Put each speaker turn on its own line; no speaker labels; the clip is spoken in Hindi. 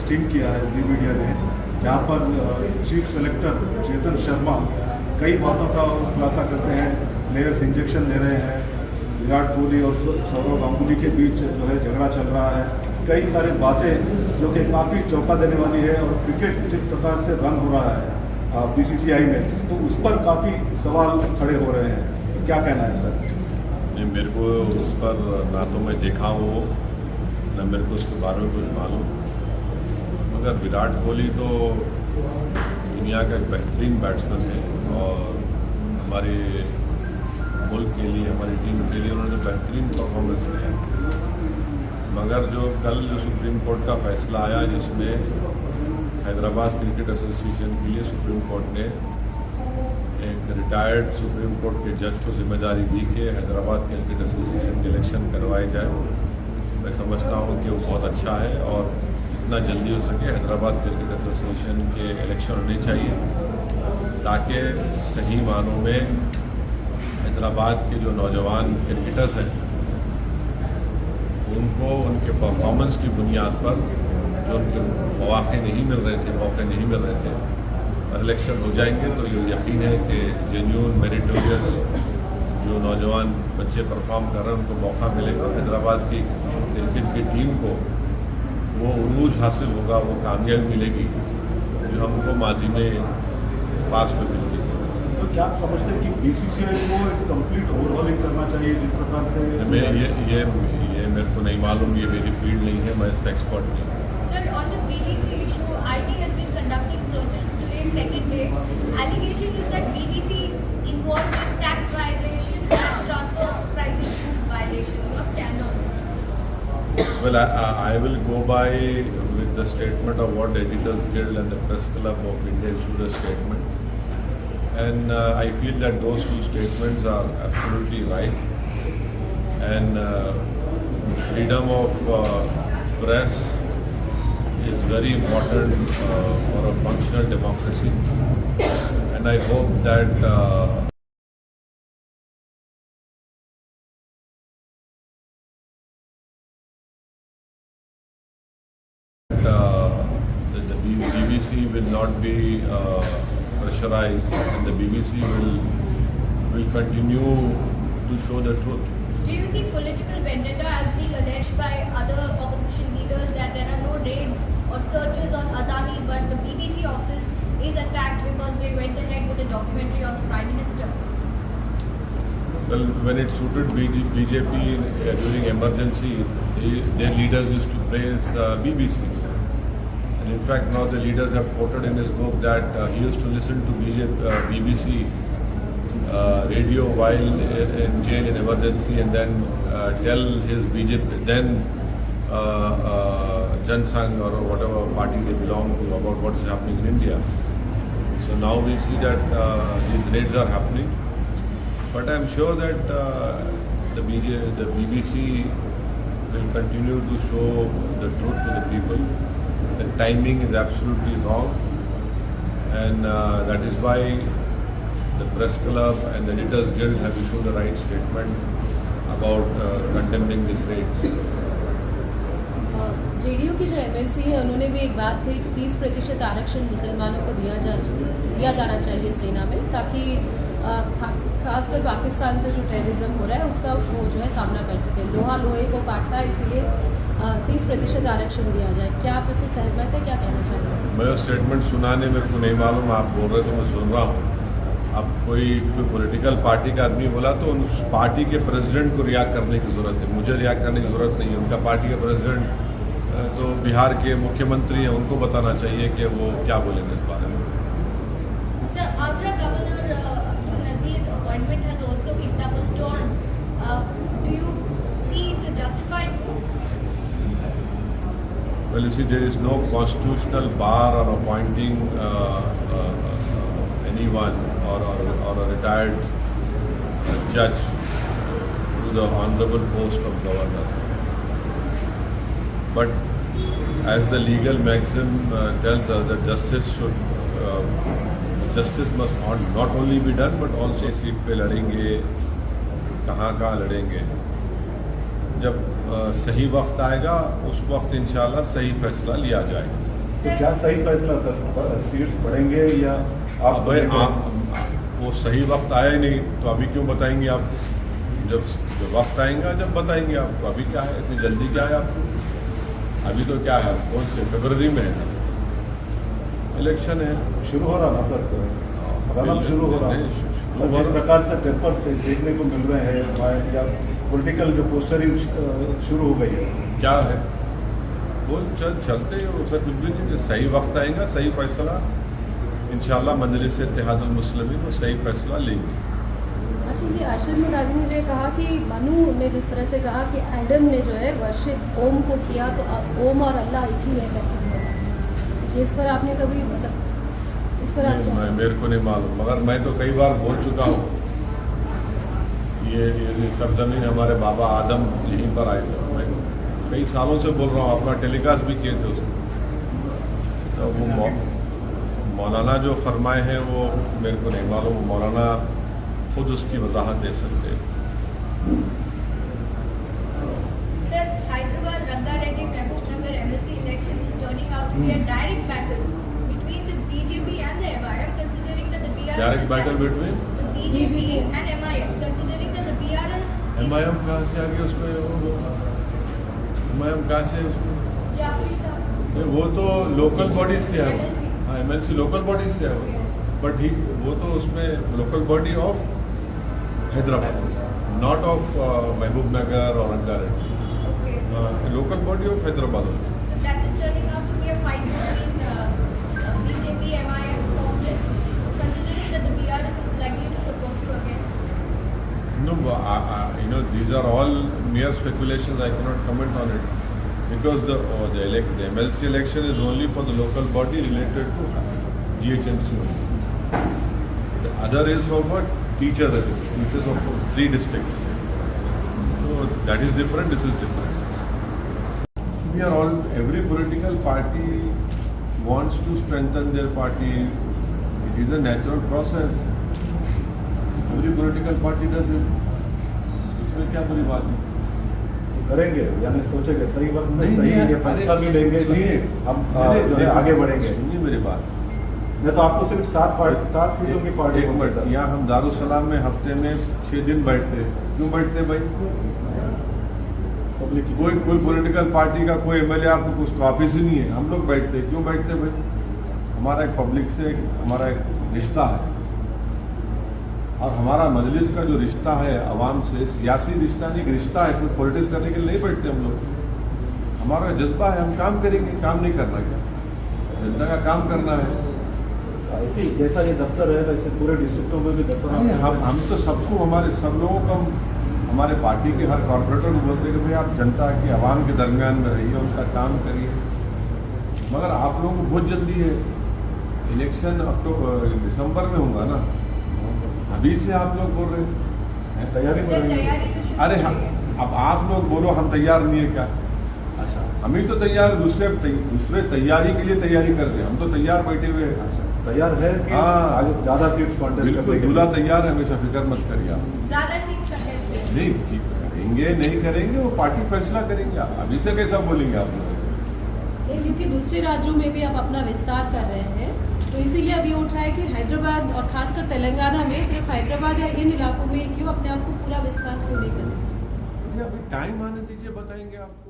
स्टिंग किया है जी मीडिया ने, जहाँ पर चीफ सेलेक्टर चेतन शर्मा कई बातों का खुलासा करते हैं। प्लेयर्स इंजेक्शन ले रहे हैं, विराट कोहली और सौरव गांगुली के बीच जो है झगड़ा चल रहा है, कई सारी बातें जो कि काफ़ी चौंका देने वाली है। और क्रिकेट जिस प्रकार से रन हो रहा है बीसीसीआई में, तो उस पर काफ़ी सवाल खड़े हो रहे हैं। तो क्या कहना है सर?
नहीं, मेरे को उस पर ना तो मैं देखा हूँ न मेरे को उसके बारे में कुछ मालूम, मगर विराट कोहली तो दुनिया का एक बेहतरीन बैट्समैन है और हमारे मुल्क के लिए, हमारी टीम के लिए उन्होंने बेहतरीन परफॉर्मेंस दिया। मगर कल सुप्रीम कोर्ट का फैसला आया जिसमें हैदराबाद क्रिकेट एसोसिएशन के लिए सुप्रीम कोर्ट ने एक रिटायर्ड सुप्रीम कोर्ट के जज को जिम्मेदारी दी कि हैदराबाद क्रिकेट एसोसिएशन के इलेक्शन करवाए जाए। मैं समझता हूँ कि वो बहुत अच्छा है और जितना जल्दी हो सके हैदराबाद क्रिकेट एसोसिएशन के इलेक्शन होने चाहिए ताकि सही मानों में हैदराबाद के जो नौजवान क्रिकेटर्स हैं उनको उनके परफॉर्मेंस की बुनियाद पर जो उनके मौके नहीं मिल रहे थे और इलेक्शन हो जाएंगे तो ये यकीन है कि जेन्युइन मेरिटोरियस जो नौजवान बच्चे परफॉर्म कर रहे हैं उनको मौका मिलेगा। हैदराबाद की क्रिकेट की टीम को वो उरूज हासिल होगा, वो कामयाबी मिलेगी जो हमको माजी में पास में मिलती थी।
तो क्या आप समझते हैं कि बीसीसीआई को एक कंप्लीट ओवरहॉलिंग करना चाहिए जिस प्रकार से?
ये मेरे को नहीं मालूम, ये मेरी फील्ड नहीं है, मैं इसका एक्सपर्ट नहीं हूँ।
Sir, on the BBC issue, IT has been conducting searches today, second day. Allegation is that BBC involved in tax violation and transfer pricing rules violation. Your stand on this?
Well, I will go by with the statement of what the Editors Guild and the Press Club of India issued a statement. And I feel that those two statements are absolutely right. And freedom of press is very important for a functional democracy. And I hope that the BBC will not be pressurized, and the BBC will continue to show the truth.
Do you see political vendetta as being alleged by other opposition leaders that there are no raids or searches on Adani, but the BBC office is attacked because they went ahead with a documentary on the Prime Minister?
Well, when it suited BJP during emergency, their leaders used to praise BBC. And in fact, now the leaders have quoted in his book that he used to listen to BBC radio while in jail in emergency and then tell his BJP, then Jan Sangh or whatever party they belong to about what is happening in India. So now we see that these raids are happening. But I am sure that the BBC will continue to show the truth to the people. The timing is absolutely wrong, and that is why the Press Club and the Editors Guild have issued a right statement about condemning these raids.
JDU की जो एमएलसी है उन्होंने भी एक बात कही कि 30% आरक्षण मुसलमानों को दिया जाना चाहिए सेना में, ताकि खासकर पाकिस्तान से जो टेररिज्म हो रहा है उसका वो जो है सामना कर सके। लोहा लोहे को काटता है, इसलिए 30% आरक्षण दिया जाए। क्या आप इससे सहमत है? क्या कहना चाहेंगे?
मैं स्टेटमेंट सुनाने मेरे को नहीं मालूम, आप बोल रहे तो मैं सुन रहा हूँ। अब कोई पॉलिटिकल पार्टी का आदमी बोला तो उस पार्टी के प्रेसिडेंट को रिएक्ट करने की ज़रूरत है, मुझे रिएक्ट करने की ज़रूरत नहीं है। उनका पार्टी का प्रेसिडेंट तो बिहार के मुख्यमंत्री हैं, उनको बताना चाहिए कि वो क्या बोलेंगे इस बारे में।
Sir, Agra Governor Abdul Nazir's appointment has also kicked up a storm. Do you see it's a justified move?
Well, you see, there is no constitutional bar on appointing anyone or a retired judge to the honorable post of governor. But as the legal maxim tells us, that justice must not only be done but also seat पे लड़ेंगे, कहाँ लड़ेंगे। जब सही वक्त आएगा उस वक्त इंशाल्लाह सही फैसला लिया जाएगा।
तो क्या सही फैसला सर, सीट्स बढ़ेंगे या आप
वो सही वक्त आया ही नहीं तो अभी क्यों बताएंगे आप? जब वक्त आएगा जब बताएंगे आपको। अभी क्या है, इतनी जल्दी क्या है आपको? अभी तो क्या है, कौन से फरवरी में है इलेक्शन है,
शुरू हो रहा ना सर, रन शुरू हो रहा है। जिस प्रकार से पेपर से देखने को मिल रहे हैं या पॉलिटिकल जो पोस्टरिंग शुरू हो गई है,
क्या है बोल चलते हैं, उसका कुछ भी नहीं। जो सही वक्त आएगा, सही फैसला इंशाल्लाह मजलिस इत्तेहादुल मुस्लिमीन वो सही फैसला लेंगे।
अच्छा, ये अरशद मुरादी ने जो कहा कि मनु ने जिस तरह से कहा कि एडम ने जो है वर्शिप ओम को किया तो अब ओम और अल्लाह एक ही है कहते हैं, इस पर आपने कभी मतलब इस पर आप
मेरे को नहीं मालूम, मगर मैं तो कई बार बोल चुका हूँ। ये सरजमीन हमारे बाबा आदम यहीं पर आए थे, मैं कई सालों से बोल रहा हूँ, अपना टेलीकास्ट भी किए थे उसको। तो वो मौलाना जो फरमाए हैं वो मेरे को नहीं मालूम, मौलाना खुद उसकी वजाहत दे सकते हैं।
Sir, Hyderabad Rangareddy Mahbubnagar MLC election is turning out to be a direct battle between the BJP and the MIM, considering that the BRS
direct battle between
the BJP and MIM, considering that the BRS is
MIM कहाँ से आ गया उसमें? MIM कहाँ से उसमें?
Jafri साहब,
वो तो लोकल बॉडी से है।
MLC.
हाँ, MLC लोकल बॉडी से है वो, बट वो तो उसमें local body of Hyderabad, not of महबूब नगर और Rangareddy,
okay.
Local body of Hyderabad.
So that is turning out to be a fight between BJP, MIM, Congress, considering that the BRS is likely to support you again.
No, these are all mere speculations. I cannot comment on it because the MLC election is only for the local body related to GHMC. The other is for what? Teachers of 3 districts. So that is different. This is different. We are all, every political party wants to strengthen their party. It is a natural process. Every political party does it. इसमें क्या बुरी बात है?
तो करेंगे यानी सोचेंगे सही वक्त में
नहीं,
सही
नहीं,
ये फैसला भी लेंगे कि
सुनिए,
हम जो है आगे बढ़ेंगे।
सुनिए मेरी बात।
नहीं तो आपको सिर्फ 7 सीटों की पार्टी
एक मिनट, यहाँ हम दारुसलाम में हफ्ते में 6 दिन बैठते, क्यों बैठते भाई?
पब्लिक
कोई पॉलिटिकल पार्टी का कोई एमएलए आपको उसका ऑफिस ही नहीं है, हम लोग बैठते, क्यों बैठते भाई? हमारा एक पब्लिक से हमारा एक रिश्ता है, और हमारा मजलिस का जो रिश्ता है आवाम से, सियासी रिश्ता नहीं, रिश्ता है, कोई पॉलिटिक्स करने के लिए नहीं बैठते हम लोग। हमारा जज्बा है, हम काम करेंगे, काम नहीं करना क्या? जनता का काम करना है।
ऐसे ही जैसा ये दफ्तर है वैसे पूरे डिस्ट्रिक्टों में भी दफ्तर।
हम तो सबको, हमारे सब लोगों को, हमारे पार्टी के हर कॉर्पोरेटर को बोलते हैं कि भाई आप जनता के आवाम के दरमियान में रहिए, उनका काम करिए। मगर आप लोगों को बहुत जल्दी है, इलेक्शन दिसंबर में होगा ना, अभी से आप लोग बोल रहे हैं
तैयारी
Sir,
कर रहे हैं।
तैयारी से शुरू
अरे हम, अब आप लोग बोलो हम तैयार नहीं है क्या?
अच्छा,
हम ही तो तैयार, दूसरे तैयारी के लिए तैयारी करते हैं, हम तो तैयार बैठे हुए हैं।
अच्छा, तैयार है कि
हाँ।
आगे ज़्यादा सीट्स कॉन्टेस्ट करने
बिल्कुल,
के
दूल्हा
लिए?
तैयार है, हमेशा फिक्र मत करिए आप।
ज्यादा सीट कंटेस्ट
नहीं, ठीक करेंगे नहीं करेंगे वो पार्टी फैसला करेंगे, अभी से कैसा बोलेंगे आप लोग?
क्योंकि दूसरे राज्यों में भी आप अपना विस्तार कर रहे हैं, तो इसीलिए अब ये उठ रहा है कि हैदराबाद और खासकर तेलंगाना में सिर्फ हैदराबाद या इन इलाकों में क्यों अपने आप को पूरा विस्तार क्यों नहीं करना?
अभी टाइम आने दीजिए, बताएंगे आप।